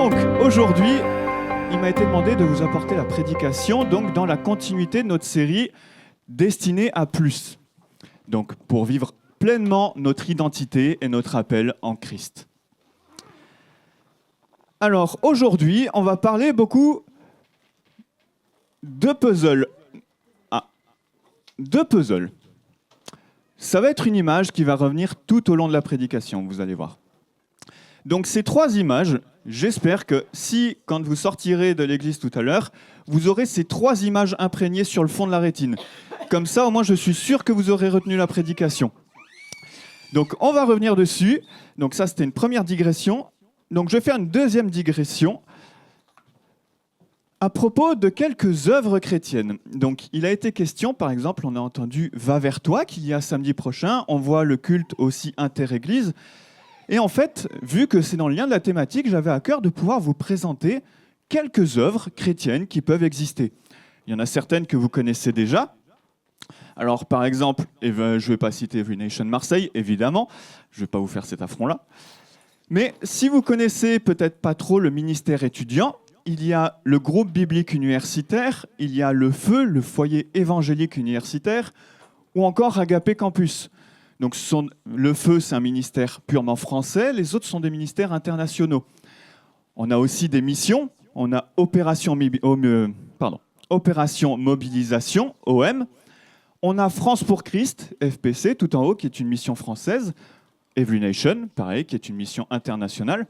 Donc, aujourd'hui, il m'a été demandé de vous apporter la prédication, donc dans la continuité de notre série destinée à plus. Donc, pour vivre pleinement notre identité et notre appel en Christ. Alors, aujourd'hui, on va parler beaucoup de puzzle. De puzzle. Ça va être une image qui va revenir tout au long de la prédication, vous allez voir. Donc ces trois images, j'espère que si, quand vous sortirez de l'église tout à l'heure, vous aurez ces trois images imprégnées sur le fond de la rétine. Comme ça, au moins, je suis sûr que vous aurez retenu la prédication. Donc on va revenir dessus. Donc ça, c'était une première digression. Donc je vais faire une deuxième digression à propos de quelques œuvres chrétiennes. Donc, il a été question, par exemple, on a entendu « Va vers toi » qu'il y a samedi prochain. On voit le culte aussi inter-église. Et en fait, vu que c'est dans le lien de la thématique, j'avais à cœur de pouvoir vous présenter quelques œuvres chrétiennes qui peuvent exister. Il y en a certaines que vous connaissez déjà. Alors, par exemple, je ne vais pas citer Every Nation Marseille, évidemment. Je ne vais pas vous faire cet affront-là. Mais si vous connaissez peut-être pas trop le ministère étudiant, il y a le groupe biblique universitaire, il y a le FEU, le foyer évangélique universitaire, ou encore Agapé Campus. Donc le FEU, c'est un ministère purement français, les autres sont des ministères internationaux. On a aussi des missions, on a Opération Mobilisation, OM, on a France pour Christ, FPC, tout en haut, qui est une mission française, Every Nation, pareil, qui est une mission internationale.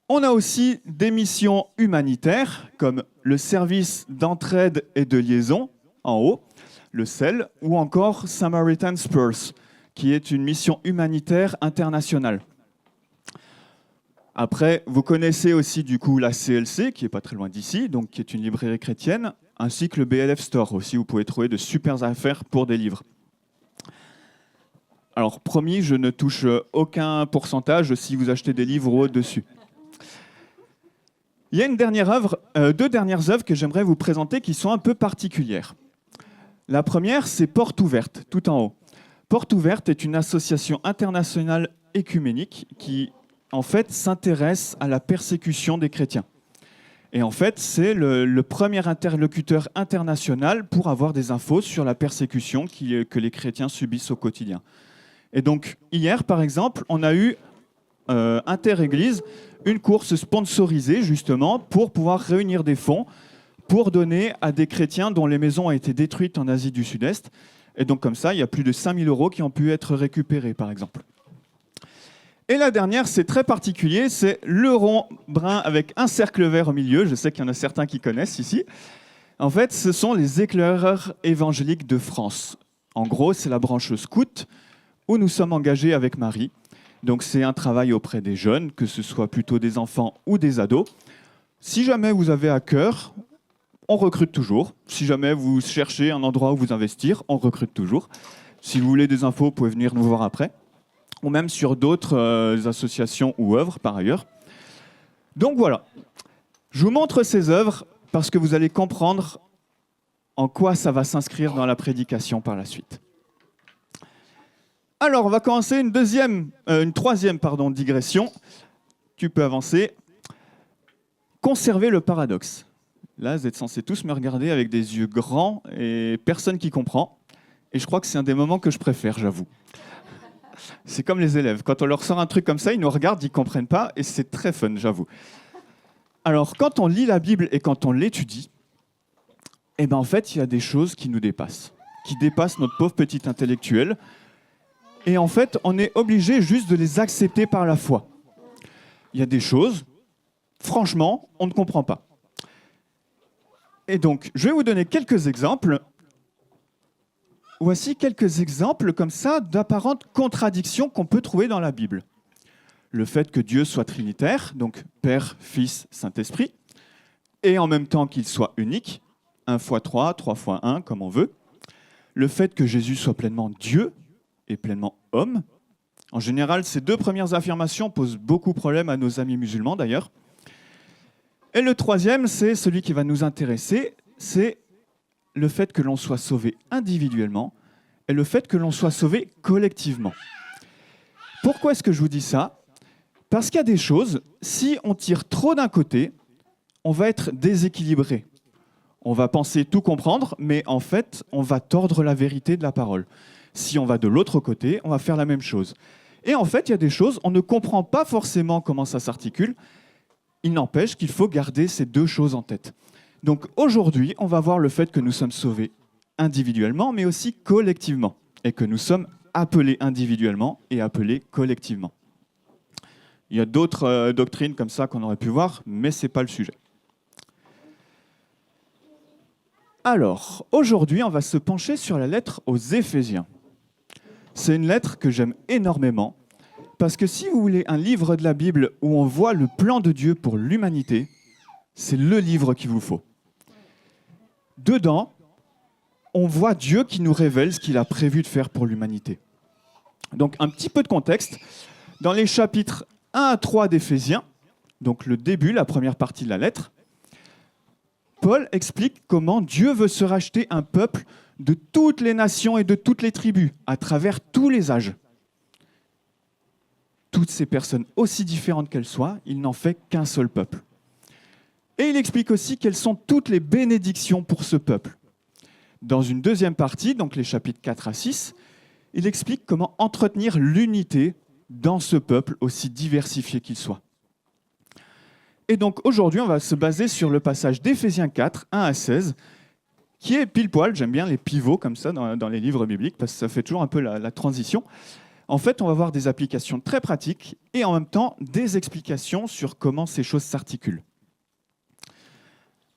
On a aussi des missions humanitaires, comme le service d'entraide et de liaison, en haut, le CEL, ou encore Samaritan Spurs, qui est une mission humanitaire internationale. Après, vous connaissez aussi du coup la CLC, qui n'est pas très loin d'ici, donc qui est une librairie chrétienne, ainsi que le BLF Store aussi, où vous pouvez trouver de super affaires pour des livres. Alors, promis, je ne touche aucun pourcentage si vous achetez des livres au-dessus. Il y a deux dernières œuvres que j'aimerais vous présenter qui sont un peu particulières. La première, c'est Porte Ouverte, tout en haut. Porte Ouverte est une association internationale écuménique qui, en fait, s'intéresse à la persécution des chrétiens. Et en fait, c'est le premier interlocuteur international pour avoir des infos sur la persécution que les chrétiens subissent au quotidien. Et donc, hier, par exemple, on a eu inter-église, une course sponsorisée, justement, pour pouvoir réunir des fonds pour donner à des chrétiens dont les maisons ont été détruites en Asie du Sud-Est. Et donc, comme ça, il y a plus de 5 000 € qui ont pu être récupérés, par exemple. Et la dernière, c'est très particulier, c'est le rond brun avec un cercle vert au milieu. Je sais qu'il y en a certains qui connaissent ici. En fait, ce sont les éclaireurs évangéliques de France. En gros, c'est la branche scout où nous sommes engagés avec Marie. Donc c'est un travail auprès des jeunes, que ce soit plutôt des enfants ou des ados. Si jamais vous avez à cœur, on recrute toujours. Si jamais vous cherchez un endroit où vous investir, on recrute toujours. Si vous voulez des infos, vous pouvez venir nous voir après. Ou même sur d'autres associations ou œuvres par ailleurs. Donc voilà, je vous montre ces œuvres parce que vous allez comprendre en quoi ça va s'inscrire dans la prédication par la suite. Alors, on va commencer une troisième digression. Tu peux avancer. Conserver le paradoxe. Là, vous êtes censés tous me regarder avec des yeux grands et personne qui comprend. Et je crois que c'est un des moments que je préfère, j'avoue. C'est comme les élèves. Quand on leur sort un truc comme ça, ils nous regardent, ils ne comprennent pas et c'est très fun, j'avoue. Alors, quand on lit la Bible et quand on l'étudie, eh ben, en fait, il y a des choses qui nous dépassent, qui dépassent notre pauvre petit intellectuel. Et en fait, on est obligé juste de les accepter par la foi. Il y a des choses, franchement, on ne comprend pas. Et donc, je vais vous donner quelques exemples. Voici quelques exemples comme ça d'apparentes contradictions qu'on peut trouver dans la Bible. Le fait que Dieu soit trinitaire, donc Père, Fils, Saint-Esprit, et en même temps qu'il soit unique, 1 fois 3, 3 fois 1, comme on veut. Le fait que Jésus soit pleinement Dieu, et pleinement homme. En général, ces deux premières affirmations posent beaucoup de problèmes à nos amis musulmans d'ailleurs. Et le troisième, c'est celui qui va nous intéresser, c'est le fait que l'on soit sauvé individuellement et le fait que l'on soit sauvé collectivement. Pourquoi est-ce que je vous dis ça ? Parce qu'il y a des choses, si on tire trop d'un côté, on va être déséquilibré. On va penser tout comprendre, mais en fait, on va tordre la vérité de la parole. Si on va de l'autre côté, on va faire la même chose. Et en fait, il y a des choses, on ne comprend pas forcément comment ça s'articule. Il n'empêche qu'il faut garder ces deux choses en tête. Donc aujourd'hui, on va voir le fait que nous sommes sauvés individuellement, mais aussi collectivement, et que nous sommes appelés individuellement et appelés collectivement. Il y a d'autres doctrines comme ça qu'on aurait pu voir, mais ce n'est pas le sujet. Alors, aujourd'hui, on va se pencher sur la lettre aux Éphésiens. C'est une lettre que j'aime énormément, parce que si vous voulez un livre de la Bible où on voit le plan de Dieu pour l'humanité, c'est le livre qu'il vous faut. Dedans, on voit Dieu qui nous révèle ce qu'il a prévu de faire pour l'humanité. Donc, un petit peu de contexte. Dans les chapitres 1 à 3 d'Éphésiens, donc le début, la première partie de la lettre, Paul explique comment Dieu veut se racheter un peuple de toutes les nations et de toutes les tribus, à travers tous les âges. Toutes ces personnes, aussi différentes qu'elles soient, il n'en fait qu'un seul peuple. Et il explique aussi quelles sont toutes les bénédictions pour ce peuple. Dans une deuxième partie, donc les chapitres 4 à 6, il explique comment entretenir l'unité dans ce peuple aussi diversifié qu'il soit. Et donc aujourd'hui, on va se baser sur le passage d'Éphésiens 4, 1 à 16, qui est pile poil, j'aime bien les pivots comme ça dans les livres bibliques, parce que ça fait toujours un peu la transition. En fait, on va voir des applications très pratiques et en même temps des explications sur comment ces choses s'articulent.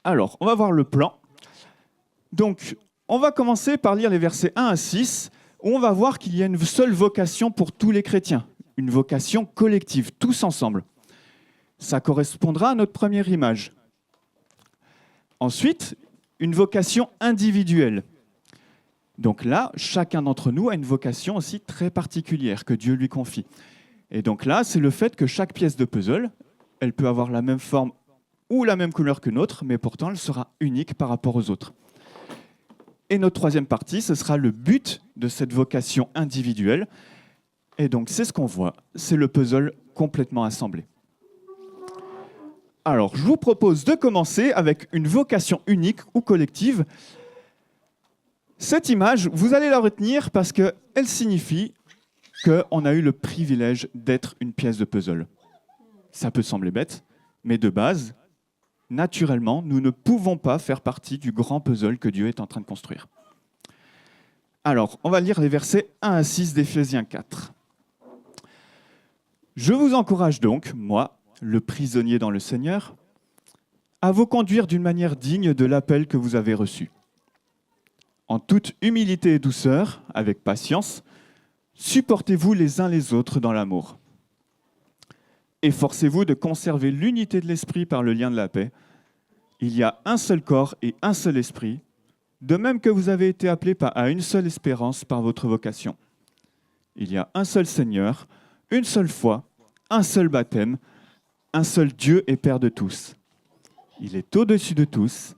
Alors, on va voir le plan. Donc, on va commencer par lire les versets 1 à 6, où on va voir qu'il y a une seule vocation pour tous les chrétiens, une vocation collective, tous ensemble. Ça correspondra à notre première image. Ensuite, une vocation individuelle. Donc là, chacun d'entre nous a une vocation aussi très particulière que Dieu lui confie. Et donc là, c'est le fait que chaque pièce de puzzle, elle peut avoir la même forme ou la même couleur qu'une autre, mais pourtant elle sera unique par rapport aux autres. Et notre troisième partie, ce sera le but de cette vocation individuelle. Et donc c'est ce qu'on voit, c'est le puzzle complètement assemblé. Alors, je vous propose de commencer avec une vocation unique ou collective. Cette image, vous allez la retenir parce qu'elle signifie qu'on a eu le privilège d'être une pièce de puzzle. Ça peut sembler bête, mais de base, naturellement, nous ne pouvons pas faire partie du grand puzzle que Dieu est en train de construire. Alors, on va lire les versets 1 à 6 d'Éphésiens 4. Je vous encourage donc, moi, le prisonnier dans le Seigneur, à vous conduire d'une manière digne de l'appel que vous avez reçu. En toute humilité et douceur, avec patience, supportez-vous les uns les autres dans l'amour. Efforcez-vous de conserver l'unité de l'esprit par le lien de la paix. Il y a un seul corps et un seul esprit, de même que vous avez été appelés à une seule espérance par votre vocation. Il y a un seul Seigneur, une seule foi, un seul baptême, un seul Dieu et Père de tous. Il est au-dessus de tous,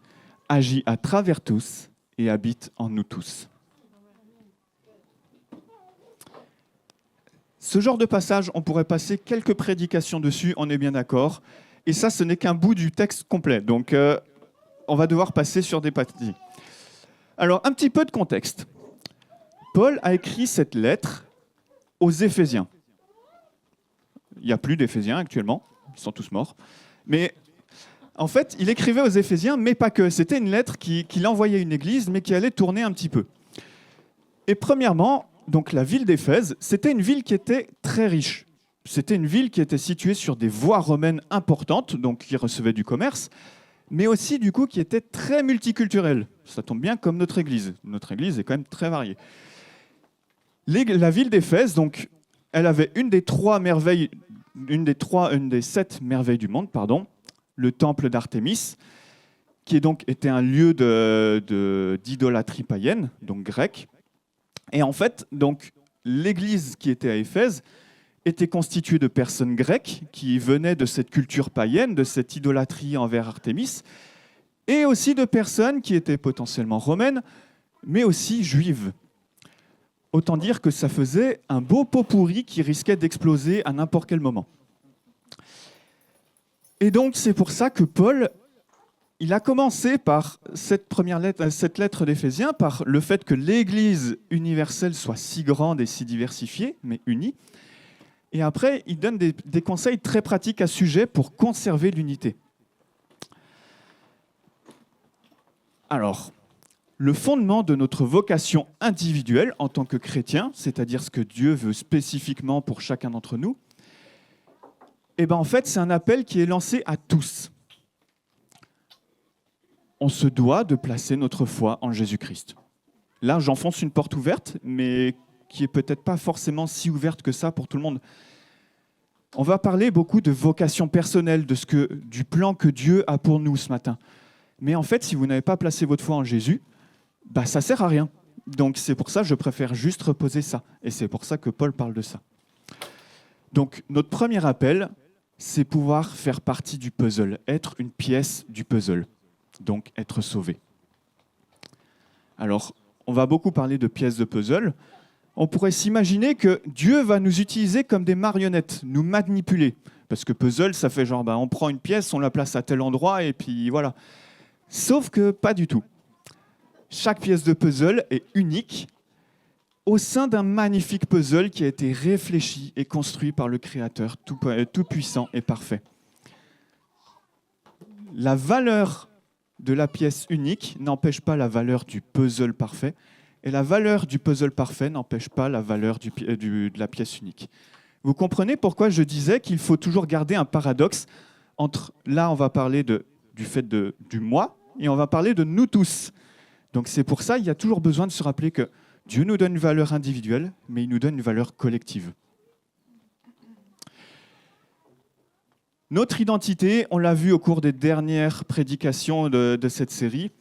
agit à travers tous et habite en nous tous. Ce genre de passage, on pourrait passer quelques prédications dessus, on est bien d'accord. Et ça, ce n'est qu'un bout du texte complet. Donc, on va devoir passer sur des parties. Alors, un petit peu de contexte. Paul a écrit cette lettre aux Éphésiens. Il n'y a plus d'Éphésiens actuellement, ils sont tous morts. Mais en fait, il écrivait aux Éphésiens, mais pas que. C'était une lettre qu'il envoyait à une église, mais qui allait tourner un petit peu. Et premièrement, donc la ville d'Éphèse, c'était une ville qui était très riche. C'était une ville qui était située sur des voies romaines importantes, donc qui recevait du commerce, mais aussi du coup qui était très multiculturelle. Ça tombe bien comme notre église. Notre église est quand même très variée. La ville d'Éphèse, donc, elle avait une des 7 merveilles du monde, le temple d'Artémis, qui était un lieu d'idolâtrie païenne, donc grecque. Et en fait, donc, l'église qui était à Éphèse était constituée de personnes grecques qui venaient de cette culture païenne, de cette idolâtrie envers Artémis, et aussi de personnes qui étaient potentiellement romaines, mais aussi juives. Autant dire que ça faisait un beau pot pourri qui risquait d'exploser à n'importe quel moment. Et donc, c'est pour ça que Paul, il a commencé par cette lettre d'Éphésiens, par le fait que l'Église universelle soit si grande et si diversifiée, mais unie. Et après, il donne des conseils très pratiques à ce sujet pour conserver l'unité. Alors, le fondement de notre vocation individuelle en tant que chrétien, c'est-à-dire ce que Dieu veut spécifiquement pour chacun d'entre nous, en fait, c'est un appel qui est lancé à tous. On se doit de placer notre foi en Jésus-Christ. Là, j'enfonce une porte ouverte, mais qui est peut-être pas forcément si ouverte que ça pour tout le monde. On va parler beaucoup de vocation personnelle, du plan que Dieu a pour nous ce matin. Mais en fait, si vous n'avez pas placé votre foi en Jésus, ça ne sert à rien. Donc c'est pour ça que je préfère juste reposer ça. Et c'est pour ça que Paul parle de ça. Donc notre premier appel, c'est pouvoir faire partie du puzzle, être une pièce du puzzle, donc être sauvé. Alors, on va beaucoup parler de pièces de puzzle. On pourrait s'imaginer que Dieu va nous utiliser comme des marionnettes, nous manipuler. Parce que puzzle, ça fait genre, on prend une pièce, on la place à tel endroit, et puis voilà. Sauf que pas du tout. Chaque pièce de puzzle est unique au sein d'un magnifique puzzle qui a été réfléchi et construit par le Créateur tout-puissant et parfait. La valeur de la pièce unique n'empêche pas la valeur du puzzle parfait, et la valeur du puzzle parfait n'empêche pas la valeur de la pièce unique. Vous comprenez pourquoi je disais qu'il faut toujours garder un paradoxe entre, là on va parler du fait du moi, et on va parler de nous tous. Donc c'est pour ça qu'il y a toujours besoin de se rappeler que Dieu nous donne une valeur individuelle, mais il nous donne une valeur collective. Notre identité, on l'a vu au cours des dernières prédications de cette série,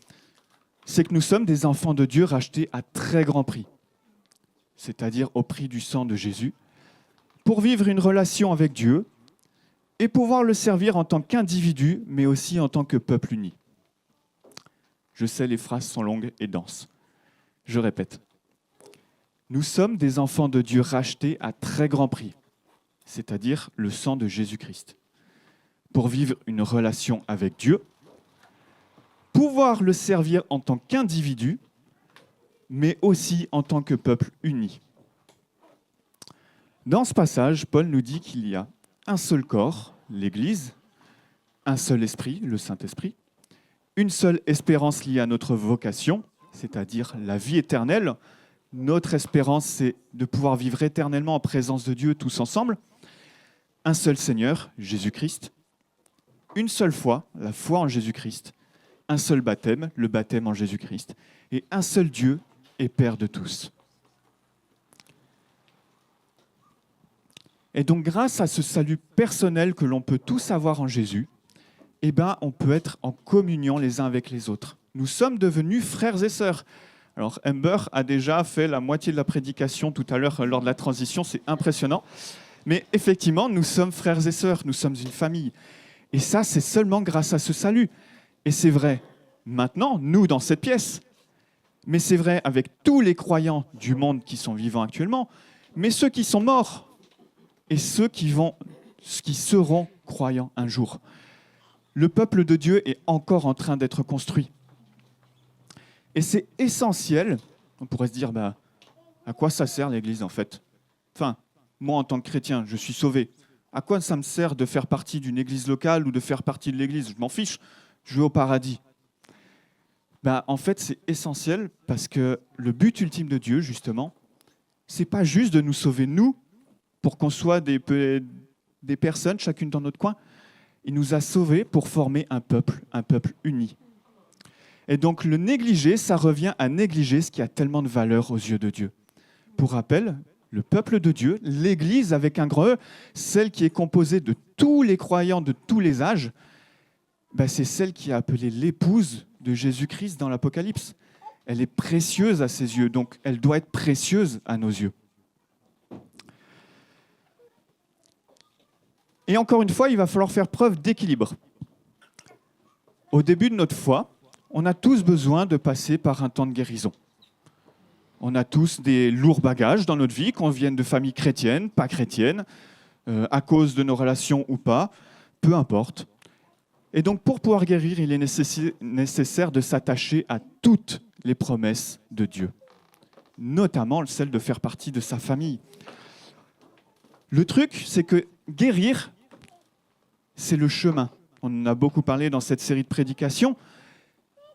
c'est que nous sommes des enfants de Dieu rachetés à très grand prix, c'est-à-dire au prix du sang de Jésus, pour vivre une relation avec Dieu et pouvoir le servir en tant qu'individu, mais aussi en tant que peuple uni. Je sais, les phrases sont longues et denses. Je répète. Nous sommes des enfants de Dieu rachetés à très grand prix, c'est-à-dire le sang de Jésus-Christ, pour vivre une relation avec Dieu, pouvoir le servir en tant qu'individu, mais aussi en tant que peuple uni. Dans ce passage, Paul nous dit qu'il y a un seul corps, l'Église, un seul esprit, le Saint-Esprit, une seule espérance liée à notre vocation, c'est-à-dire la vie éternelle. Notre espérance, c'est de pouvoir vivre éternellement en présence de Dieu tous ensemble. Un seul Seigneur, Jésus-Christ. Une seule foi, la foi en Jésus-Christ. Un seul baptême, le baptême en Jésus-Christ. Et un seul Dieu et Père de tous. Et donc, grâce à ce salut personnel que l'on peut tous avoir en Jésus, on peut être en communion les uns avec les autres. Nous sommes devenus frères et sœurs. Alors, Amber a déjà fait la moitié de la prédication tout à l'heure lors de la transition, c'est impressionnant. Mais effectivement, nous sommes frères et sœurs, nous sommes une famille. Et ça, c'est seulement grâce à ce salut. Et c'est vrai maintenant, nous, dans cette pièce. Mais c'est vrai avec tous les croyants du monde qui sont vivants actuellement, mais ceux qui sont morts et ceux qui seront croyants un jour. Le peuple de Dieu est encore en train d'être construit. Et c'est essentiel, on pourrait se dire, à quoi ça sert l'Église en fait ? Enfin, moi en tant que chrétien, je suis sauvé. À quoi ça me sert de faire partie d'une église locale ou de faire partie de l'Église ? Je m'en fiche, je vais au paradis. En fait, c'est essentiel parce que le but ultime de Dieu, justement, c'est pas juste de nous sauver, nous, pour qu'on soit des personnes, chacune dans notre coin. Il nous a sauvés pour former un peuple uni. Et donc, le négliger, ça revient à négliger ce qui a tellement de valeur aux yeux de Dieu. Pour rappel, le peuple de Dieu, l'Église avec un grand E, celle qui est composée de tous les croyants de tous les âges, c'est celle qui est appelée l'épouse de Jésus-Christ dans l'Apocalypse. Elle est précieuse à ses yeux, donc elle doit être précieuse à nos yeux. Et encore une fois, il va falloir faire preuve d'équilibre. Au début de notre foi, on a tous besoin de passer par un temps de guérison. On a tous des lourds bagages dans notre vie, qu'on vienne de familles chrétiennes, pas chrétiennes, à cause de nos relations ou pas, peu importe. Et donc, pour pouvoir guérir, il est nécessaire de s'attacher à toutes les promesses de Dieu, notamment celle de faire partie de sa famille. Le truc, c'est que guérir, c'est le chemin. On en a beaucoup parlé dans cette série de prédications,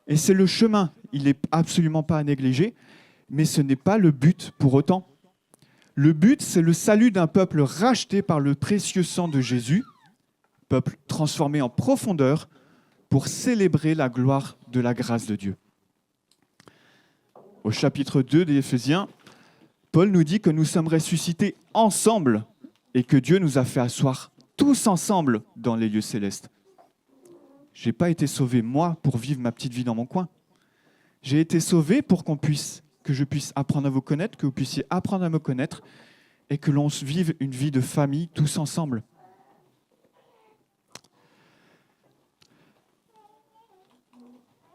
et c'est le chemin. Il n'est absolument pas à négliger, mais ce n'est pas le but pour autant. Le but, c'est le salut d'un peuple racheté par le précieux sang de Jésus, peuple transformé en profondeur pour célébrer la gloire de la grâce de Dieu. Au chapitre 2 des Éphésiens, Paul nous dit que nous sommes ressuscités ensemble et que Dieu nous a fait asseoir tous ensemble dans les lieux célestes. Je n'ai pas été sauvé, moi, pour vivre ma petite vie dans mon coin. J'ai été sauvé pour que je puisse apprendre à vous connaître, que vous puissiez apprendre à me connaître et que l'on vive une vie de famille tous ensemble.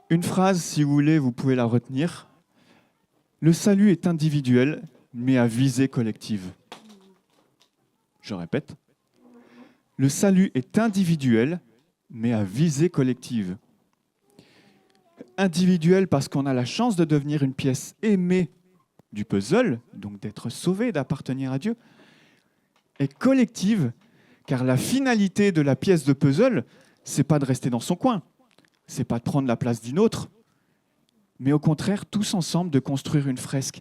Une phrase, si vous voulez, vous pouvez la retenir. Le salut est individuel, mais à visée collective. Je répète. Le salut est individuel, mais à visée collective. Individuel parce qu'on a la chance de devenir une pièce aimée du puzzle, donc d'être sauvé, d'appartenir à Dieu. Et collective, car la finalité de la pièce de puzzle, c'est pas de rester dans son coin. C'est pas de prendre la place d'une autre, mais au contraire, tous ensemble, de construire une fresque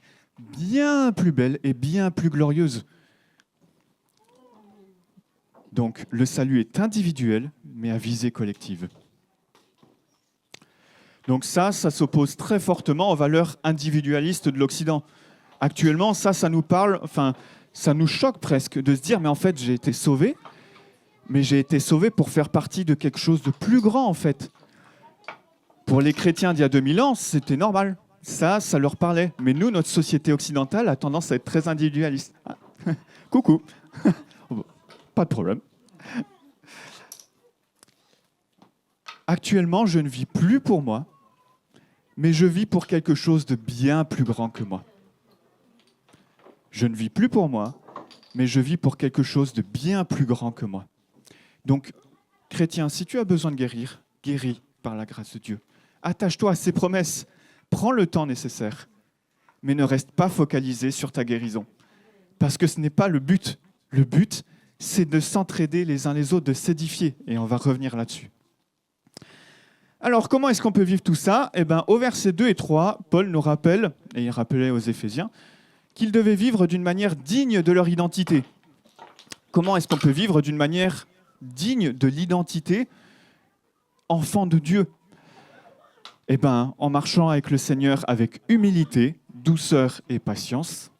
bien plus belle et bien plus glorieuse. Donc, le salut est individuel, mais à visée collective. Donc ça s'oppose très fortement aux valeurs individualistes de l'Occident. Actuellement, ça nous parle, ça nous choque presque de se dire, mais en fait, j'ai été sauvé, mais j'ai été sauvé pour faire partie de quelque chose de plus grand, en fait. Pour les chrétiens d'il y a 2000 ans, c'était normal. Ça leur parlait. Mais nous, notre société occidentale a tendance à être très individualiste. Ah. Coucou. Pas de problème. Actuellement, je ne vis plus pour moi, mais je vis pour quelque chose de bien plus grand que moi. Je ne vis plus pour moi, mais je vis pour quelque chose de bien plus grand que moi. Donc, chrétien, si tu as besoin de guérir, guéris par la grâce de Dieu. Attache-toi à ses promesses. Prends le temps nécessaire. Mais ne reste pas focalisé sur ta guérison. Parce que ce n'est pas le but. Le but, c'est de s'entraider les uns les autres, de s'édifier. Et on va revenir là-dessus. Alors, comment est-ce qu'on peut vivre tout ça ? Eh bien, au verset 2 et 3, Paul nous rappelle, et il rappelait aux Éphésiens, qu'ils devaient vivre d'une manière digne de leur identité. Comment est-ce qu'on peut vivre d'une manière digne de l'identité enfant de Dieu ? Eh bien, en marchant avec le Seigneur avec humilité, douceur et patience,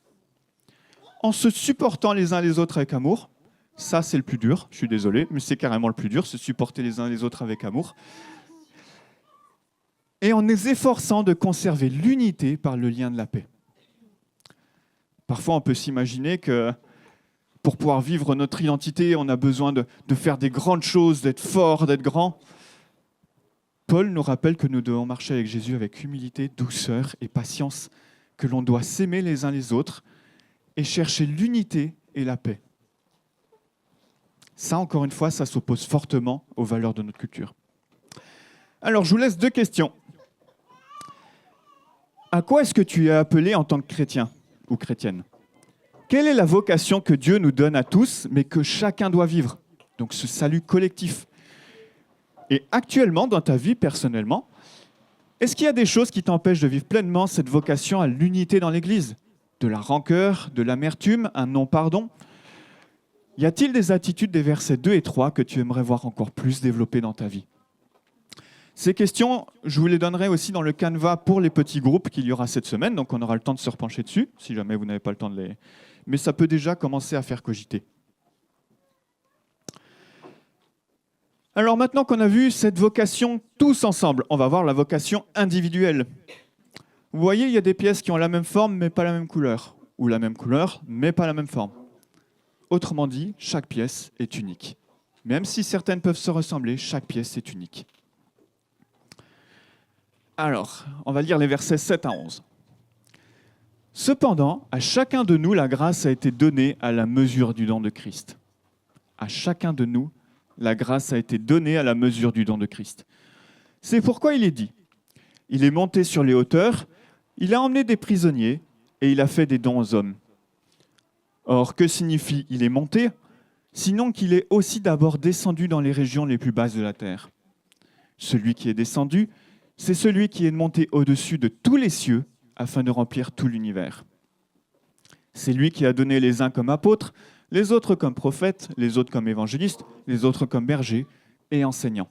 en se supportant les uns les autres avec amour. Ça, c'est le plus dur, je suis désolé, mais c'est carrément le plus dur, se supporter les uns les autres avec amour. Et en nous efforçant de conserver l'unité par le lien de la paix. Parfois, on peut s'imaginer que pour pouvoir vivre notre identité, on a besoin de faire des grandes choses, d'être fort, d'être grand. Paul nous rappelle que nous devons marcher avec Jésus avec humilité, douceur et patience, que l'on doit s'aimer les uns les autres et chercher l'unité et la paix. Ça, encore une fois, ça s'oppose fortement aux valeurs de notre culture. Alors, je vous laisse 2 questions. À quoi est-ce que tu es appelé en tant que chrétien ou chrétienne ? Quelle est la vocation que Dieu nous donne à tous, mais que chacun doit vivre ? Donc, ce salut collectif. Et actuellement, dans ta vie, personnellement, est-ce qu'il y a des choses qui t'empêchent de vivre pleinement cette vocation à l'unité dans l'Église ? De la rancœur, de l'amertume, un non-pardon ? Y a-t-il des attitudes des versets 2 et 3 que tu aimerais voir encore plus développées dans ta vie ? Ces questions, je vous les donnerai aussi dans le canevas pour les petits groupes qu'il y aura cette semaine, donc on aura le temps de se repencher dessus, si jamais vous n'avez pas le temps de les... Mais ça peut déjà commencer à faire cogiter. Alors maintenant qu'on a vu cette vocation tous ensemble, on va voir la vocation individuelle. Vous voyez, il y a des pièces qui ont la même forme mais pas la même couleur, ou la même couleur mais pas la même forme. Autrement dit, chaque pièce est unique. Même si certaines peuvent se ressembler, chaque pièce est unique. Alors, on va lire les versets 7 à 11. Cependant, à chacun de nous, la grâce a été donnée à la mesure du don de Christ. À chacun de nous, La grâce a été donnée à la mesure du don de Christ. C'est pourquoi il est dit, il est monté sur les hauteurs, il a emmené des prisonniers et il a fait des dons aux hommes. Or, que signifie il est monté? Sinon qu'il est aussi d'abord descendu dans les régions les plus basses de la terre. Celui qui est descendu, c'est celui qui est monté au-dessus de tous les cieux afin de remplir tout l'univers. C'est lui qui a donné les uns comme apôtres, les autres comme prophètes, les autres comme évangélistes, les autres comme bergers et enseignants.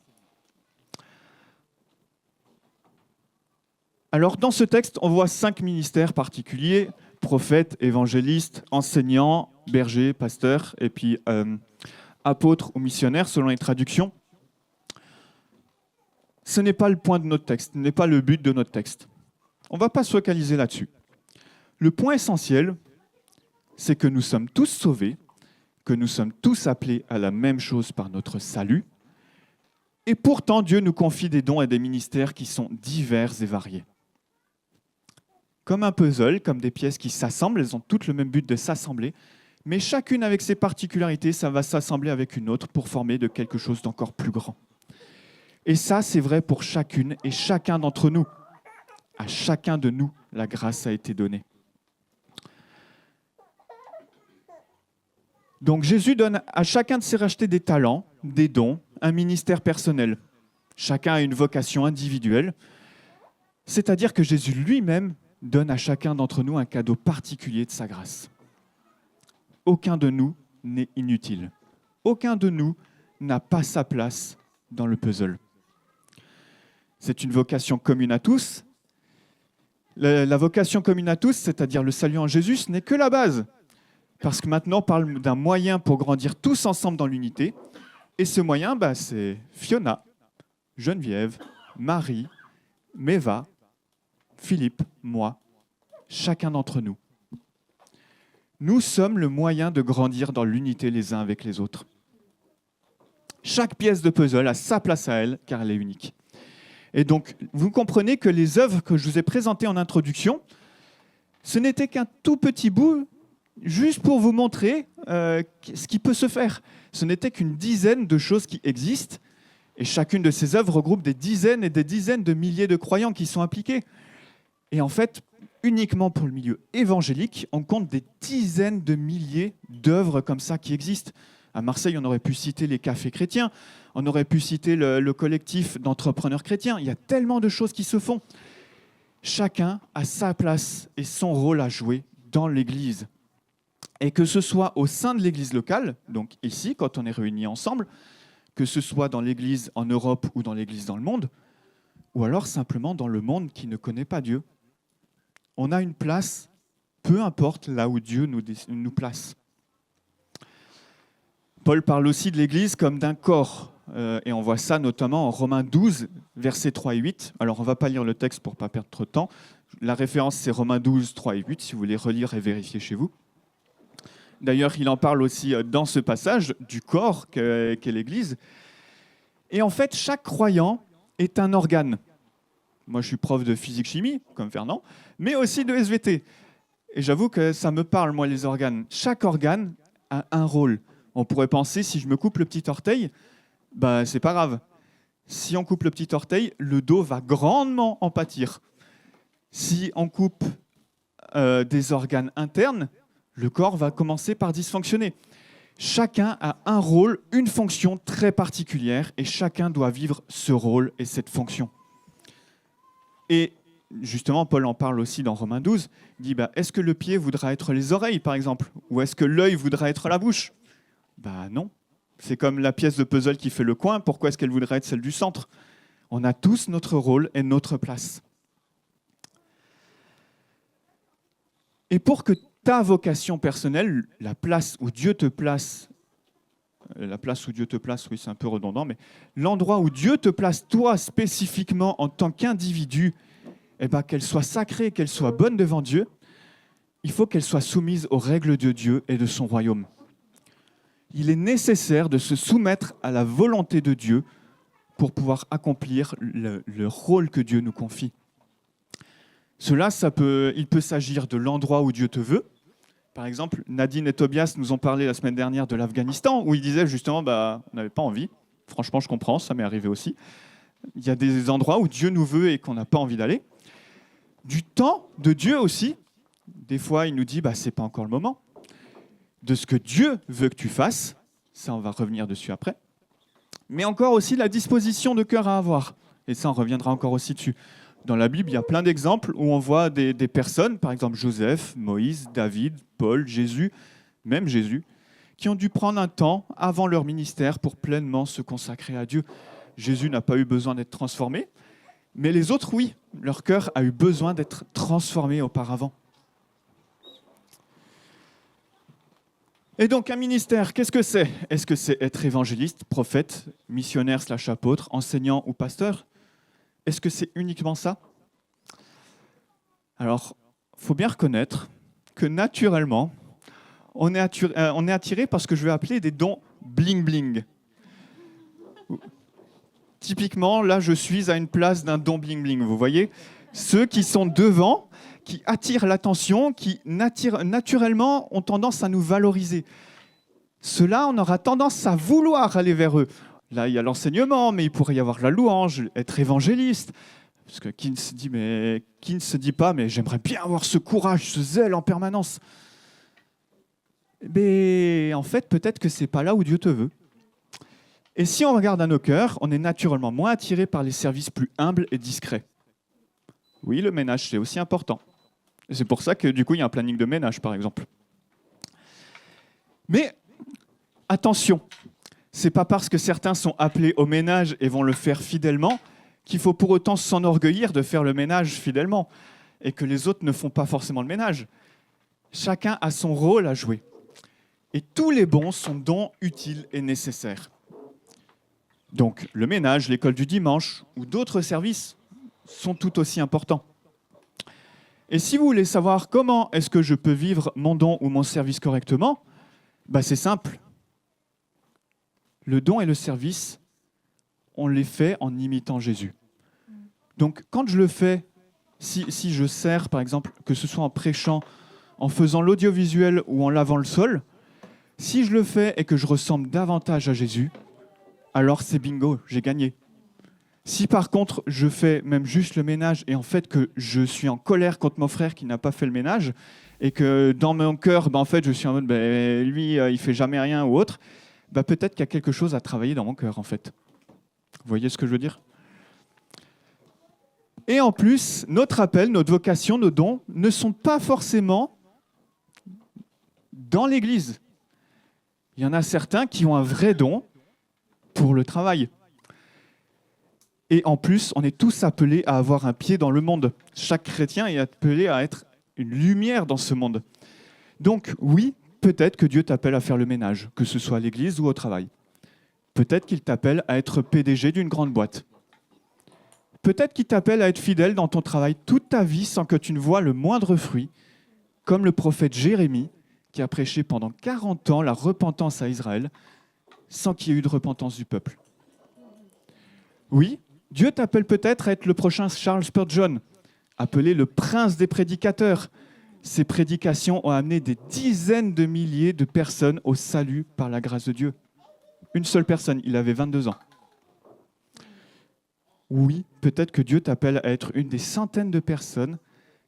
Alors, dans ce texte, on voit 5 ministères particuliers, prophètes, évangélistes, enseignants, bergers, pasteurs, et puis apôtres ou missionnaires, selon les traductions. Ce n'est pas le point de notre texte, ce n'est pas le but de notre texte. On ne va pas se focaliser là-dessus. Le point essentiel, c'est que nous sommes tous sauvés, que nous sommes tous appelés à la même chose par notre salut, et pourtant Dieu nous confie des dons et des ministères qui sont divers et variés. Comme un puzzle, comme des pièces qui s'assemblent, elles ont toutes le même but de s'assembler, mais chacune avec ses particularités, ça va s'assembler avec une autre pour former de quelque chose d'encore plus grand. Et ça, c'est vrai pour chacune et chacun d'entre nous. À chacun de nous, la grâce a été donnée. Donc Jésus donne à chacun de ses rachetés des talents, des dons, un ministère personnel. Chacun a une vocation individuelle, c'est-à-dire que Jésus lui-même donne à chacun d'entre nous un cadeau particulier de sa grâce. Aucun de nous n'est inutile. Aucun de nous n'a pas sa place dans le puzzle. C'est une vocation commune à tous. La vocation commune à tous, c'est-à-dire le salut en Jésus, ce n'est que la base. Parce que maintenant, on parle d'un moyen pour grandir tous ensemble dans l'unité. Et ce moyen, c'est Fiona, Geneviève, Marie, Meva, Philippe, moi, chacun d'entre nous. Nous sommes le moyen de grandir dans l'unité les uns avec les autres. Chaque pièce de puzzle a sa place à elle, car elle est unique. Et donc, vous comprenez que les œuvres que je vous ai présentées en introduction, ce n'était qu'un tout petit bout, juste pour vous montrer ce qui peut se faire. Ce n'était qu'une dizaine de choses qui existent, et chacune de ces œuvres regroupe des dizaines et des dizaines de milliers de croyants qui sont impliqués. Et en fait, uniquement pour le milieu évangélique, on compte des dizaines de milliers d'œuvres comme ça qui existent. À Marseille, on aurait pu citer les cafés chrétiens, on aurait pu citer le collectif d'entrepreneurs chrétiens. Il y a tellement de choses qui se font. Chacun a sa place et son rôle à jouer dans l'Église. Et que ce soit au sein de l'Église locale, donc ici, quand on est réunis ensemble, que ce soit dans l'Église en Europe ou dans l'Église dans le monde, ou alors simplement dans le monde qui ne connaît pas Dieu. On a une place, peu importe là où Dieu nous place. Paul parle aussi de l'Église comme d'un corps, et on voit ça notamment en Romains 12, versets 3 et 8. Alors on ne va pas lire le texte pour ne pas perdre trop de temps. La référence, c'est Romains 12, 3 et 8, si vous voulez relire et vérifier chez vous. D'ailleurs, il en parle aussi dans ce passage du corps qu'est l'Église. Et en fait, chaque croyant est un organe. Moi, je suis prof de physique-chimie, comme Fernand, mais aussi de SVT. Et j'avoue que ça me parle, moi, les organes. Chaque organe a un rôle. On pourrait penser, si je me coupe le petit orteil, c'est pas grave. Si on coupe le petit orteil, le dos va grandement en pâtir. Si on coupe des organes internes, le corps va commencer par dysfonctionner. Chacun a un rôle, une fonction très particulière, et chacun doit vivre ce rôle et cette fonction. Et justement, Paul en parle aussi dans Romains 12, il dit, est-ce que le pied voudra être les oreilles, par exemple? Ou est-ce que l'œil voudra être la bouche? Non. C'est comme la pièce de puzzle qui fait le coin, pourquoi est-ce qu'elle voudrait être celle du centre? On a tous notre rôle et notre place. Et pour que ta vocation personnelle, la place où Dieu te place, oui, c'est un peu redondant, mais l'endroit où Dieu te place, toi, spécifiquement, en tant qu'individu, qu'elle soit sacrée, qu'elle soit bonne devant Dieu, il faut qu'elle soit soumise aux règles de Dieu et de son royaume. Il est nécessaire de se soumettre à la volonté de Dieu pour pouvoir accomplir le rôle que Dieu nous confie. Cela, il peut s'agir de l'endroit où Dieu te veut, Par exemple, Nadine et Tobias nous ont parlé la semaine dernière de l'Afghanistan, où ils disaient justement, on n'avait pas envie. Franchement, je comprends, ça m'est arrivé aussi. Il y a des endroits où Dieu nous veut et qu'on n'a pas envie d'aller. Du temps de Dieu aussi. Des fois, il nous dit, c'est pas encore le moment. De ce que Dieu veut que tu fasses, ça, on va revenir dessus après. Mais encore aussi la disposition de cœur à avoir. Et ça, on reviendra encore aussi dessus. Dans la Bible, il y a plein d'exemples où on voit des personnes, par exemple Joseph, Moïse, David, Paul, Jésus, même Jésus, qui ont dû prendre un temps avant leur ministère pour pleinement se consacrer à Dieu. Jésus n'a pas eu besoin d'être transformé, mais les autres, oui, leur cœur a eu besoin d'être transformé auparavant. Et donc, un ministère, qu'est-ce que c'est ? Est-ce que c'est être évangéliste, prophète, missionnaire / apôtre, enseignant ou pasteur ? Est-ce que c'est uniquement ça ? Alors, il faut bien reconnaître que naturellement, on est attiré par ce que je vais appeler des dons bling-bling. Typiquement, là, je suis à une place d'un don bling-bling, vous voyez ? Ceux qui sont devant, qui attirent l'attention, qui naturellement ont tendance à nous valoriser. Ceux-là, on aura tendance à vouloir aller vers eux. Là, il y a l'enseignement, mais il pourrait y avoir la louange, être évangéliste. Parce que qui ne se dit pas, mais j'aimerais bien avoir ce courage, ce zèle en permanence. Mais en fait, peut-être que ce n'est pas là où Dieu te veut. Et si on regarde à nos cœurs, on est naturellement moins attiré par les services plus humbles et discrets. Oui, le ménage, c'est aussi important. Et c'est pour ça que du coup, il y a un planning de ménage, par exemple. Mais attention, c'est pas parce que certains sont appelés au ménage et vont le faire fidèlement qu'il faut pour autant s'enorgueillir de faire le ménage fidèlement et que les autres ne font pas forcément le ménage. Chacun a son rôle à jouer. Et tous les bons sont dons utiles et nécessaires. Donc le ménage, l'école du dimanche ou d'autres services sont tout aussi importants. Et si vous voulez savoir comment est-ce que je peux vivre mon don ou mon service correctement, c'est simple. Le don et le service, on les fait en imitant Jésus. Donc quand je le fais, si je sers par exemple, que ce soit en prêchant, en faisant l'audiovisuel ou en lavant le sol, si je le fais et que je ressemble davantage à Jésus, alors c'est bingo, j'ai gagné. Si par contre je fais même juste le ménage et en fait que je suis en colère contre mon frère qui n'a pas fait le ménage et que dans mon cœur, en fait je suis en mode lui il fait jamais rien ou autre, peut-être qu'il y a quelque chose à travailler dans mon cœur en fait. Vous voyez ce que je veux dire ? Et en plus, notre appel, notre vocation, nos dons ne sont pas forcément dans l'Église. Il y en a certains qui ont un vrai don pour le travail. Et en plus, on est tous appelés à avoir un pied dans le monde. Chaque chrétien est appelé à être une lumière dans ce monde. Donc oui, peut-être que Dieu t'appelle à faire le ménage, que ce soit à l'église ou au travail. Peut-être qu'il t'appelle à être PDG d'une grande boîte. Peut-être qu'il t'appelle à être fidèle dans ton travail toute ta vie sans que tu ne vois le moindre fruit, comme le prophète Jérémie, qui a prêché pendant 40 ans la repentance à Israël, sans qu'il y ait eu de repentance du peuple. Oui, Dieu t'appelle peut-être à être le prochain Charles Spurgeon, appelé le prince des prédicateurs. Ses prédications ont amené des dizaines de milliers de personnes au salut par la grâce de Dieu. Une seule personne, il avait 22 ans. Oui, peut-être que Dieu t'appelle à être une des centaines de personnes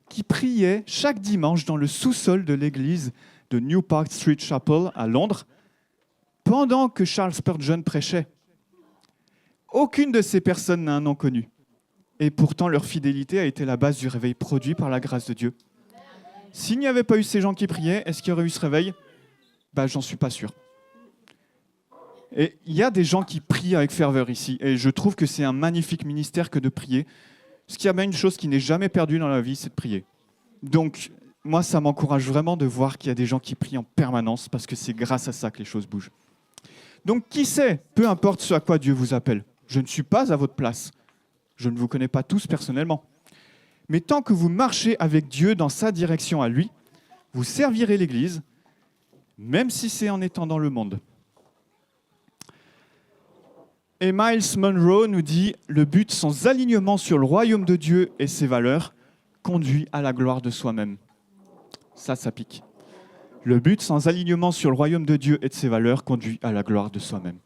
qui priaient chaque dimanche dans le sous-sol de l'église de New Park Street Chapel à Londres, pendant que Charles Spurgeon prêchait. Aucune de ces personnes n'a un nom connu. Et pourtant, leur fidélité a été la base du réveil produit par la grâce de Dieu. S'il n'y avait pas eu ces gens qui priaient, est-ce qu'il y aurait eu ce réveil ? J'en suis pas sûr. Et il y a des gens qui prient avec ferveur ici. Et je trouve que c'est un magnifique ministère que de prier. Parce qu'il y a bien une chose qui n'est jamais perdue dans la vie, c'est de prier. Donc, moi, ça m'encourage vraiment de voir qu'il y a des gens qui prient en permanence, parce que c'est grâce à ça que les choses bougent. Donc, qui sait, peu importe ce à quoi Dieu vous appelle. Je ne suis pas à votre place. Je ne vous connais pas tous personnellement. Mais tant que vous marchez avec Dieu dans sa direction à lui, vous servirez l'Église, même si c'est en étant dans le monde. Et Miles Monroe nous dit « Le but sans alignement sur le royaume de Dieu et ses valeurs conduit à la gloire de soi-même. » Ça pique. Le but sans alignement sur le royaume de Dieu et de ses valeurs conduit à la gloire de soi-même.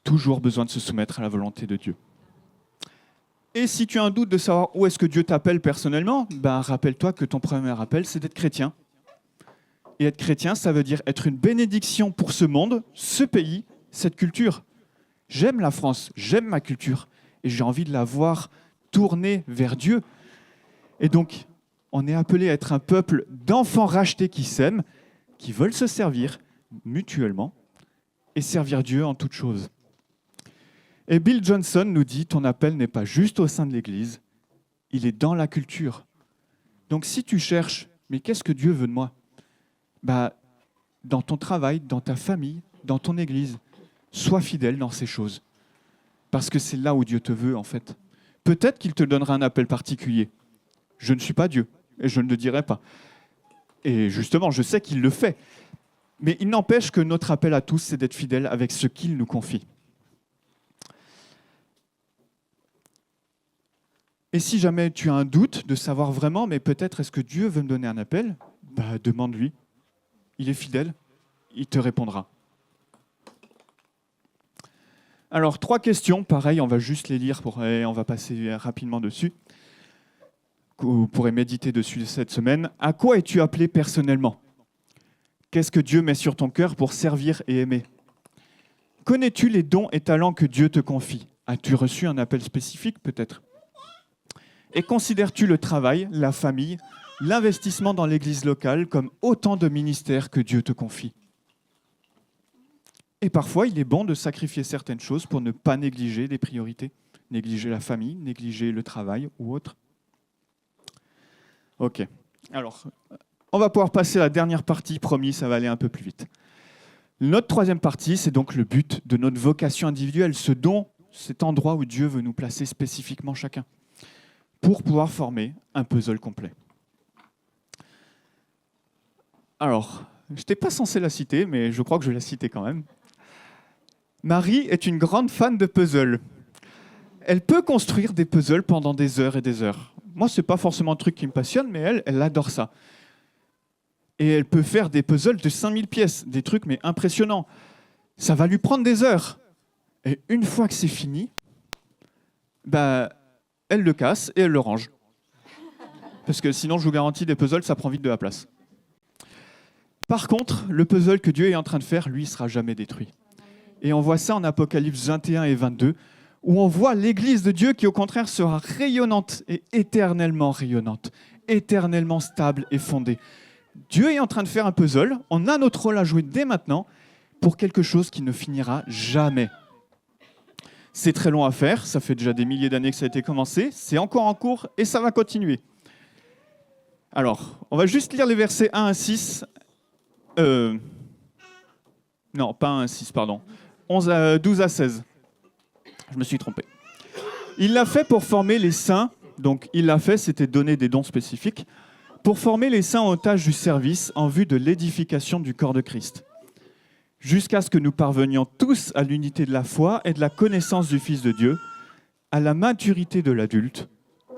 Toujours besoin de se soumettre à la volonté de Dieu. Et si tu as un doute de savoir où est-ce que Dieu t'appelle personnellement, rappelle-toi que ton premier appel, c'est d'être chrétien. Et être chrétien, ça veut dire être une bénédiction pour ce monde, ce pays, cette culture. J'aime la France, j'aime ma culture, et j'ai envie de la voir tourner vers Dieu. Et donc, on est appelé à être un peuple d'enfants rachetés qui s'aiment, qui veulent se servir mutuellement et servir Dieu en toutes choses. Et Bill Johnson nous dit, ton appel n'est pas juste au sein de l'Église, il est dans la culture. Donc si tu cherches, mais qu'est-ce que Dieu veut de moi ? Dans ton travail, dans ta famille, dans ton Église, sois fidèle dans ces choses. Parce que c'est là où Dieu te veut en fait. Peut-être qu'il te donnera un appel particulier. Je ne suis pas Dieu, et je ne le dirai pas. Et justement, je sais qu'il le fait. Mais il n'empêche que notre appel à tous, c'est d'être fidèle avec ce qu'il nous confie. Et si jamais tu as un doute de savoir vraiment, mais peut-être est-ce que Dieu veut me donner un appel ? Demande-lui. Il est fidèle, il te répondra. Alors, 3 questions, pareil, on va juste les lire et on va passer rapidement dessus. Vous pourrez méditer dessus cette semaine. À quoi es-tu appelé personnellement ? Qu'est-ce que Dieu met sur ton cœur pour servir et aimer ? Connais-tu les dons et talents que Dieu te confie ? As-tu reçu un appel spécifique peut-être ? Et considères-tu le travail, la famille, l'investissement dans l'église locale comme autant de ministères que Dieu te confie ? Et parfois, il est bon de sacrifier certaines choses pour ne pas négliger des priorités, négliger la famille, négliger le travail ou autre. Ok, alors, on va pouvoir passer à la dernière partie, promis, ça va aller un peu plus vite. Notre 3e partie, c'est donc le but de notre vocation individuelle, ce don, cet endroit où Dieu veut nous placer spécifiquement chacun, pour pouvoir former un puzzle complet. Alors, je n'étais pas censé la citer, mais je crois que je vais la citer quand même. Marie est une grande fan de puzzles. Elle peut construire des puzzles pendant des heures et des heures. Moi, ce n'est pas forcément un truc qui me passionne, mais elle adore ça. Et elle peut faire des puzzles de 5000 pièces, des trucs mais impressionnants. Ça va lui prendre des heures. Et une fois que c'est fini, elle le casse et elle le range. Parce que sinon, je vous garantis, des puzzles, ça prend vite de la place. Par contre, le puzzle que Dieu est en train de faire, lui, ne sera jamais détruit. Et on voit ça en Apocalypse 21 et 22, où on voit l'Église de Dieu qui, au contraire, sera rayonnante et éternellement rayonnante, éternellement stable et fondée. Dieu est en train de faire un puzzle, on a notre rôle à jouer dès maintenant pour quelque chose qui ne finira jamais. C'est très long à faire, ça fait déjà des milliers d'années que ça a été commencé, c'est encore en cours et ça va continuer. Alors, on va juste lire les versets 1 à 6. Non, pas 1 à 6, pardon. 12 à 16. Je me suis trompé. Il l'a fait pour former les saints, donc il l'a fait, c'était donner des dons spécifiques, pour former les saints aux tâches du service en vue de l'édification du corps de Christ, jusqu'à ce que nous parvenions tous à l'unité de la foi et de la connaissance du Fils de Dieu, à la maturité de l'adulte,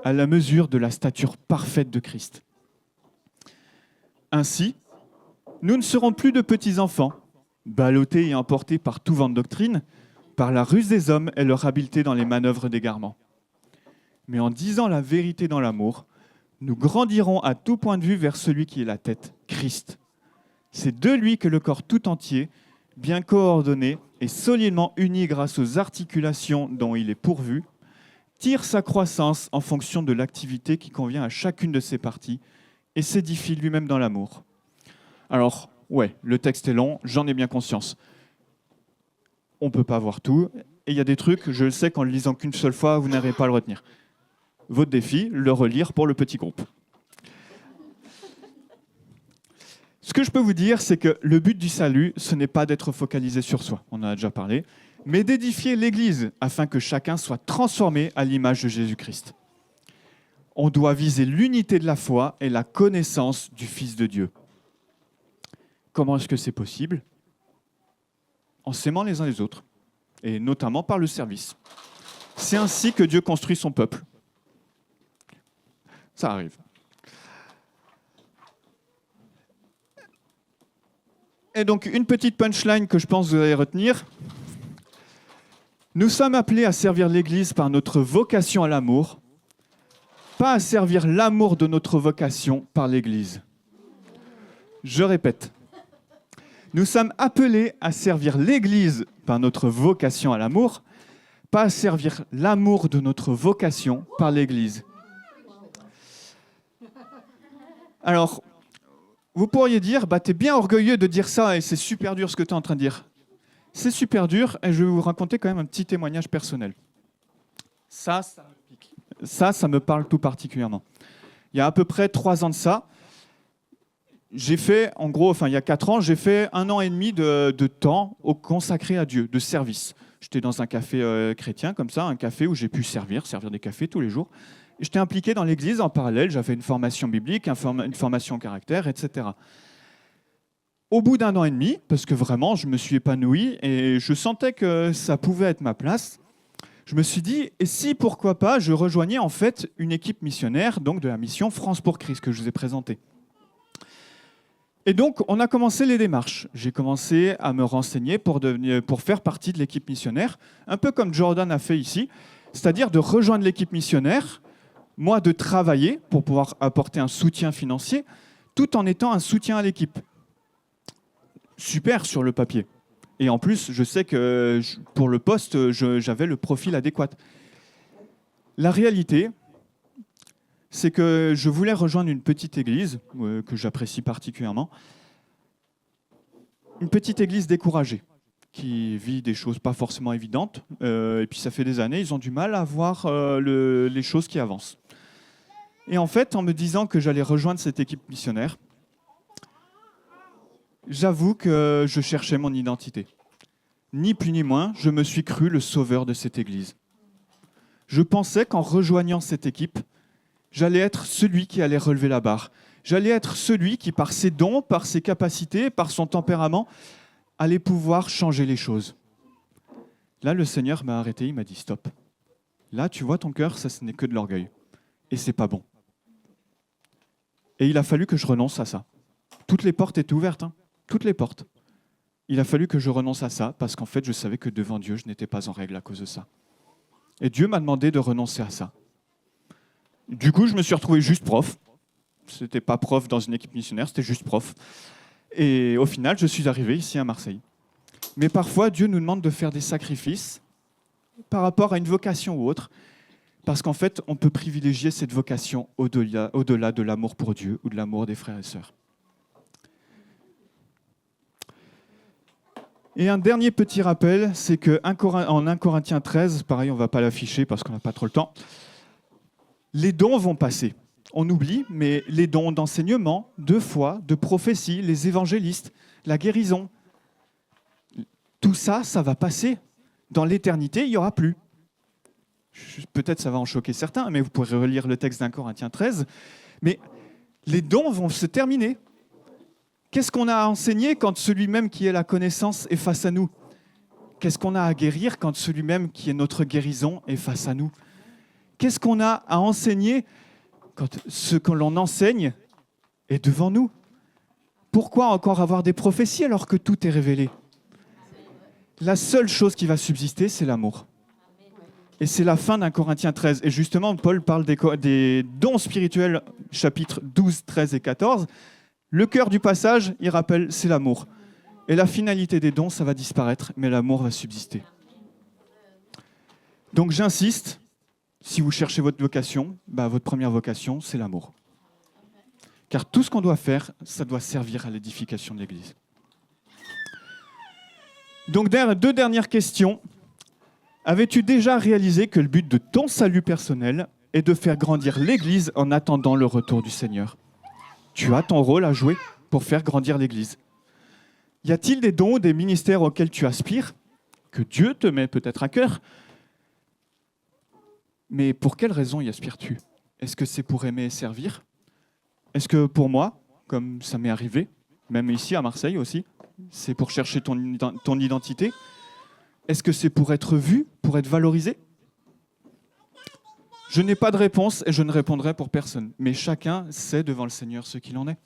à la mesure de la stature parfaite de Christ. Ainsi, nous ne serons plus de petits enfants, ballottés et emportés par tout vent de doctrine, par la ruse des hommes et leur habileté dans les manœuvres d'égarement. Mais en disant la vérité dans l'amour, nous grandirons à tout point de vue vers celui qui est la tête, Christ. C'est de lui que le corps tout entier, bien coordonné et solidement uni grâce aux articulations dont il est pourvu, tire sa croissance en fonction de l'activité qui convient à chacune de ses parties et s'édifie lui-même dans l'amour. Alors, ouais, le texte est long, j'en ai bien conscience. On ne peut pas voir tout, et il y a des trucs, je le sais qu'en le lisant qu'une seule fois, vous n'arrivez pas à le retenir. Votre défi, le relire pour le petit groupe. Ce que je peux vous dire, c'est que le but du salut, ce n'est pas d'être focalisé sur soi, on en a déjà parlé, mais d'édifier l'Église afin que chacun soit transformé à l'image de Jésus-Christ. On doit viser l'unité de la foi et la connaissance du Fils de Dieu. Comment est-ce que c'est possible ? En s'aimant les uns les autres, et notamment par le service. C'est ainsi que Dieu construit son peuple. Ça arrive. Et donc, une petite punchline que je pense que vous allez retenir. Nous sommes appelés à servir l'Église par notre vocation à l'amour, pas à servir l'amour de notre vocation par l'Église. Je répète. Nous sommes appelés à servir l'Église par notre vocation à l'amour, pas à servir l'amour de notre vocation par l'Église. Alors, vous pourriez dire, t'es bien orgueilleux de dire ça et c'est super dur ce que tu es en train de dire. C'est super dur et je vais vous raconter quand même un petit témoignage personnel. Ça me pique. Ça me parle tout particulièrement. Il y a à peu près 3 ans de ça, j'ai fait, il y a 4 ans, j'ai fait 1 an et demi de temps consacré à Dieu, de service. J'étais dans un café chrétien comme ça, un café où j'ai pu servir des cafés tous les jours. J'étais impliqué dans l'église en parallèle, j'avais une formation biblique, une formation au caractère, etc. Au bout d'1 an et demi, parce que vraiment je me suis épanoui et je sentais que ça pouvait être ma place, je me suis dit, et si pourquoi pas je rejoignais en fait une équipe missionnaire, donc de la mission France pour Christ que je vous ai présentée. Et donc on a commencé les démarches. J'ai commencé à me renseigner pour faire partie de l'équipe missionnaire, un peu comme Jordan a fait ici, c'est-à-dire de rejoindre l'équipe missionnaire, moi de travailler pour pouvoir apporter un soutien financier, tout en étant un soutien à l'équipe. Super sur le papier. Et en plus, je sais que pour le poste, j'avais le profil adéquat. La réalité, c'est que je voulais rejoindre une petite église que j'apprécie particulièrement. Une petite église découragée, qui vit des choses pas forcément évidentes. Et puis ça fait des années, ils ont du mal à voir les choses qui avancent. Et en fait, en me disant que j'allais rejoindre cette équipe missionnaire, j'avoue que je cherchais mon identité. Ni plus ni moins, je me suis cru le sauveur de cette église. Je pensais qu'en rejoignant cette équipe, j'allais être celui qui allait relever la barre. J'allais être celui qui, par ses dons, par ses capacités, par son tempérament, allait pouvoir changer les choses. Là, le Seigneur m'a arrêté, il m'a dit « Stop. Là, tu vois, ton cœur, ça, ce n'est que de l'orgueil. Et c'est pas bon. » Et il a fallu que je renonce à ça. Toutes les portes étaient ouvertes, hein. Toutes les portes. Il a fallu que je renonce à ça, parce qu'en fait, je savais que devant Dieu, je n'étais pas en règle à cause de ça. Et Dieu m'a demandé de renoncer à ça. Du coup, je me suis retrouvé juste prof. C'était pas prof dans une équipe missionnaire, c'était juste prof. Et au final, je suis arrivé ici à Marseille. Mais parfois, Dieu nous demande de faire des sacrifices par rapport à une vocation ou autre, parce qu'en fait, on peut privilégier cette vocation au-delà de l'amour pour Dieu ou de l'amour des frères et sœurs. Et un dernier petit rappel, c'est qu'en 1 Corinthiens 13, pareil, on ne va pas l'afficher parce qu'on n'a pas trop le temps, les dons vont passer. On oublie, mais les dons d'enseignement, de foi, de prophétie, les évangélistes, la guérison, tout ça, ça va passer. Dans l'éternité, il n'y aura plus. Peut-être ça va en choquer certains, mais vous pourrez relire le texte d'1 Corinthiens 13. Mais les dons vont se terminer. Qu'est-ce qu'on a à enseigner quand celui même qui est la connaissance est face à nous? Qu'est-ce qu'on a à guérir quand celui même qui est notre guérison est face à nous? Qu'est-ce qu'on a à enseigner quand ce que l'on enseigne est devant nous? Pourquoi encore avoir des prophéties alors que tout est révélé? La seule chose qui va subsister, c'est l'amour. Et c'est la fin d'1 Corinthiens 13. Et justement, Paul parle des dons spirituels, chapitres 12, 13 et 14. Le cœur du passage, il rappelle, c'est l'amour. Et la finalité des dons, ça va disparaître, mais l'amour va subsister. Donc j'insiste, si vous cherchez votre vocation, votre première vocation, c'est l'amour. Car tout ce qu'on doit faire, ça doit servir à l'édification de l'Église. Donc 2 dernières questions. Avais-tu déjà réalisé que le but de ton salut personnel est de faire grandir l'Église en attendant le retour du Seigneur? Tu as ton rôle à jouer pour faire grandir l'Église. Y a-t-il des dons, des ministères auxquels tu aspires, que Dieu te met peut-être à cœur? Mais pour quelle raison y aspires-tu? Est-ce que c'est pour aimer et servir? Est-ce que pour moi, comme ça m'est arrivé, même ici à Marseille aussi, c'est pour chercher ton identité? Est-ce que c'est pour être vu, pour être valorisé? Je n'ai pas de réponse et je ne répondrai pour personne. Mais chacun sait devant le Seigneur ce qu'il en est.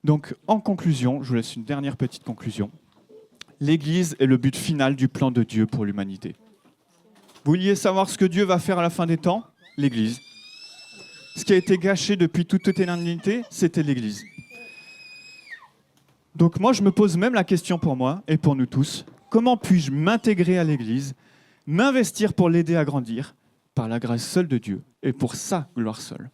Donc, en conclusion, je vous laisse une dernière petite conclusion. L'Église est le but final du plan de Dieu pour l'humanité. Vous vouliez savoir ce que Dieu va faire à la fin des temps? L'Église. Ce qui a été gâché depuis toute éternité, c'était l'Église. Donc moi, je me pose même la question pour moi et pour nous tous. Comment puis-je m'intégrer à l'Église, m'investir pour l'aider à grandir, par la grâce seule de Dieu et pour sa gloire seule?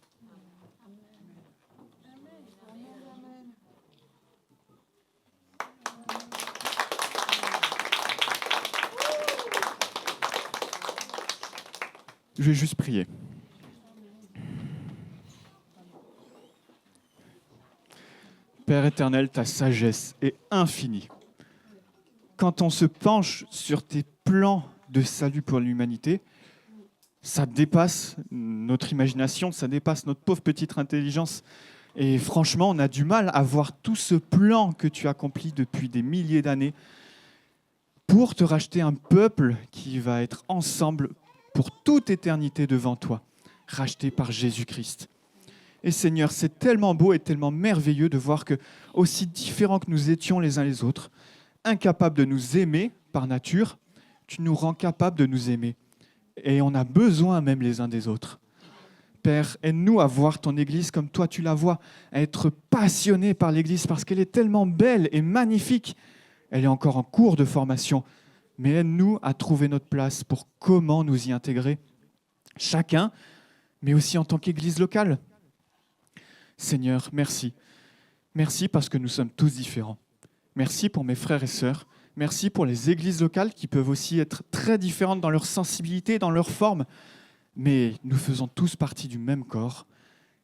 Je vais juste prier. Père éternel, ta sagesse est infinie. Quand on se penche sur tes plans de salut pour l'humanité, ça dépasse notre imagination, ça dépasse notre pauvre petite intelligence. Et franchement, on a du mal à voir tout ce plan que tu accomplis depuis des milliers d'années pour te racheter un peuple qui va être ensemble pour toute éternité devant toi, racheté par Jésus-Christ. Et Seigneur, c'est tellement beau et tellement merveilleux de voir que, aussi différents que nous étions les uns les autres, incapables de nous aimer par nature, tu nous rends capables de nous aimer. Et on a besoin même les uns des autres. Père, aide-nous à voir ton Église comme toi tu la vois, à être passionné par l'Église parce qu'elle est tellement belle et magnifique. Elle est encore en cours de formation, mais aide-nous à trouver notre place pour comment nous y intégrer, chacun, mais aussi en tant qu'Église locale. Seigneur, merci. Merci parce que nous sommes tous différents. Merci pour mes frères et sœurs. Merci pour les églises locales qui peuvent aussi être très différentes dans leur sensibilité, dans leur forme. Mais nous faisons tous partie du même corps.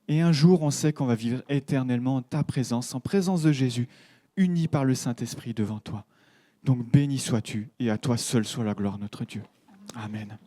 Et un jour, on sait qu'on va vivre éternellement en ta présence, en présence de Jésus, unis par le Saint-Esprit devant toi. Donc béni sois-tu et à toi seul soit la gloire, notre Dieu. Amen.